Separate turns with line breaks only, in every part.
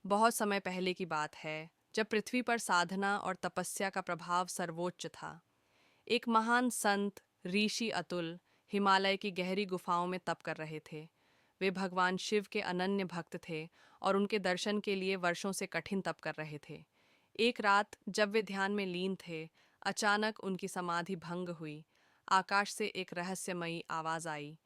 बहुत समय पहले की बात है, जब पृथ्वी पर साधना और तपस्या का प्रभाव सर्वोच्च था। एक महान संत ऋषि अतुल हिमालय की गहरी गुफाओं में तप कर रहे थे। वे भगवान शिव के अनन्य भक्त थे और उनके दर्शन के लिए वर्षों से कठिन तप कर रहे थे। एक रात जब वे ध्यान में लीन थे, अचानक उनकी समाधि भंग हुई। आकाश से एक रहस्यमयी आवाज आई,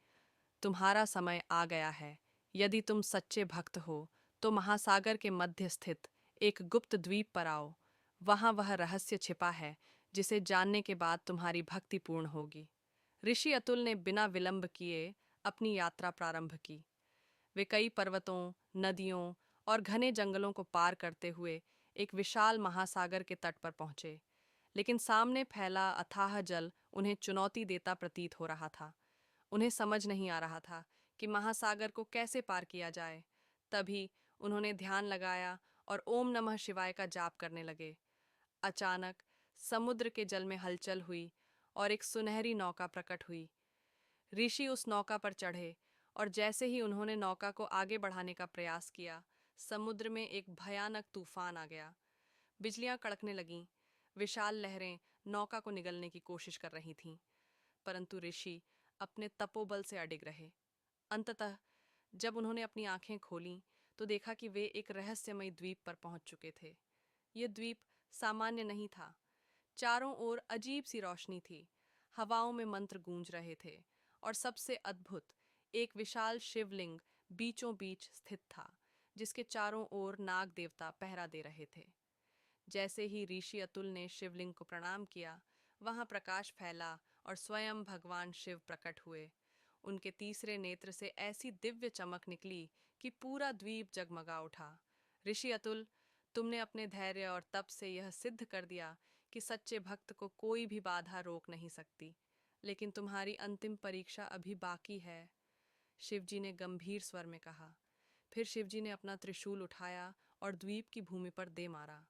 तुम्हारा समय आ गया है। यदि तुम सच्चे भक्त हो तो महासागर के मध्य स्थित एक गुप्त द्वीप पर आओ। वहां वह रहस्य छिपा है जिसे जानने के बाद तुम्हारी भक्ति पूर्ण होगी। ऋषि अतुल ने बिना विलंब किए अपनी यात्रा प्रारंभ की। वे कई पर्वतों, नदियों और घने जंगलों को पार करते हुए एक विशाल महासागर के तट पर पहुंचे। लेकिन सामने फैला अथाह जल उन्हें चुनौती देता प्रतीत हो रहा था। उन्हें समझ नहीं आ रहा था कि महासागर को कैसे पार किया जाए। तभी उन्होंने ध्यान लगाया और ओम नमः शिवाय का जाप करने लगे। अचानक समुद्र के जल में हलचल हुई और एक सुनहरी नौका प्रकट हुई। ऋषि उस नौका पर चढ़े और जैसे ही उन्होंने नौका को आगे बढ़ाने का प्रयास किया, समुद्र में एक भयानक तूफान आ गया। बिजलियां कड़कने लगीं। विशाल लहरें नौका को निगलने की कोशिश कर रही थीं, परंतु ऋषि अपने तपोबल से अडिग रहे। अंततः जब उन्होंने अपनी आंखें खोलीं तो देखा कि वे एक रहस्यमय द्वीप पर पहुंच चुके थे। यह द्वीप सामान्य नहीं था। चारों ओर अजीब सी रोशनी थी, हवाओं में मंत्र गूंज रहे थे और सबसे अद्भुत, एक विशाल शिवलिंग बीचों बीच स्थित था, जिसके चारों ओर नाग देवता पहरा दे रहे थे। जैसे ही ऋषि अतुल ने शिवलिंग को प्रणाम किया, वहां प्रकाश फैला और स्वयं भगवान शिव प्रकट हुए। उनके तीसरे नेत्र से ऐसी दिव्य चमक निकली कि पूरा द्वीप जगमगा उठा। ऋषि अतुल, तुमने अपने धैर्य और तप से यह सिद्ध कर दिया कि सच्चे भक्त को कोई भी बाधा रोक नहीं सकती। लेकिन तुम्हारी अंतिम परीक्षा अभी बाकी है, शिवजी ने गंभीर स्वर में कहा। फिर शिवजी ने अपना त्रिशूल उठाया और द्वीप की भूमि पर दे मारा।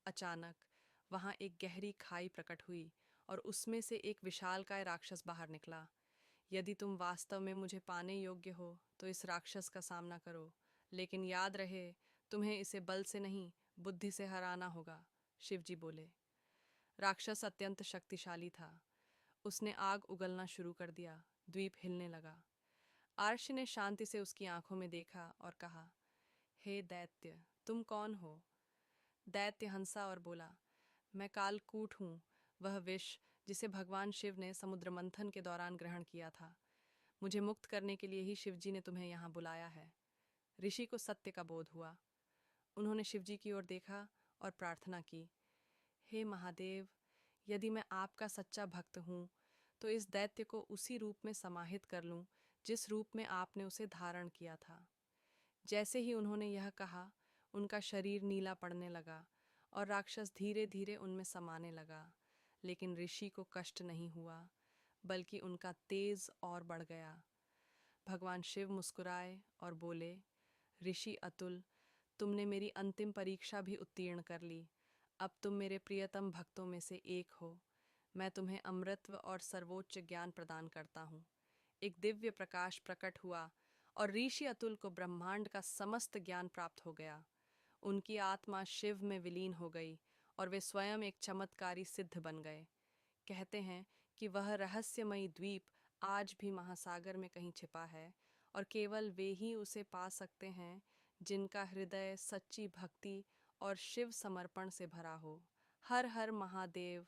अचानक वहां एक गहरी खाई प्रकट हुई और उसमें से एक विशालकाय राक्षस बाहर निकला। यदि तुम वास्तव में मुझे पाने योग्य हो तो इस राक्षस का सामना करो, लेकिन याद रहे, तुम्हें इसे बल से नहीं, बुद्धि से हराना होगा, शिवजी बोले। राक्षस अत्यंत शक्तिशाली था। उसने आग उगलना शुरू कर दिया। द्वीप हिलने लगा। आर्ष ने शांति से उसकी आंखों में देखा और कहा, हे दैत्य, तुम कौन हो? दैत्य हंसा और बोला, मैं कालकूट हूँ, वह विष जिसे भगवान शिव ने समुद्र मंथन के दौरान ग्रहण किया था। मुझे मुक्त करने के लिए ही शिवजी ने तुम्हें यहाँ बुलाया है। ऋषि को सत्य का बोध हुआ। उन्होंने शिवजी की ओर देखा और प्रार्थना की, हे महादेव, यदि मैं आपका सच्चा भक्त हूँ तो इस दैत्य को उसी रूप में समाहित कर लूँ जिस रूप में आपने उसे धारण किया था। जैसे ही उन्होंने यह कहा, उनका शरीर नीला पड़ने लगा और राक्षस धीरे धीरे उनमें समाने लगा। लेकिन ऋषि को कष्ट नहीं हुआ, बल्कि उनका तेज और बढ़ गया। भगवान शिव मुस्कुराए और बोले, ऋषि अतुल, तुमने मेरी अंतिम परीक्षा भी उत्तीर्ण कर ली। अब तुम मेरे प्रियतम भक्तों में से एक हो। मैं तुम्हें अमृतत्व और सर्वोच्च ज्ञान प्रदान करता हूँ। एक दिव्य प्रकाश प्रकट हुआ और ऋषि अतुल को ब्रह्मांड का समस्त ज्ञान प्राप्त हो गया। उनकी आत्मा शिव में विलीन हो गई और वे स्वयं एक चमत्कारी सिद्ध बन गए। कहते हैं कि वह रहस्यमयी द्वीप आज भी महासागर में कहीं छिपा है और केवल वे ही उसे पा सकते हैं जिनका हृदय सच्ची भक्ति और शिव समर्पण से भरा हो। हर हर महादेव।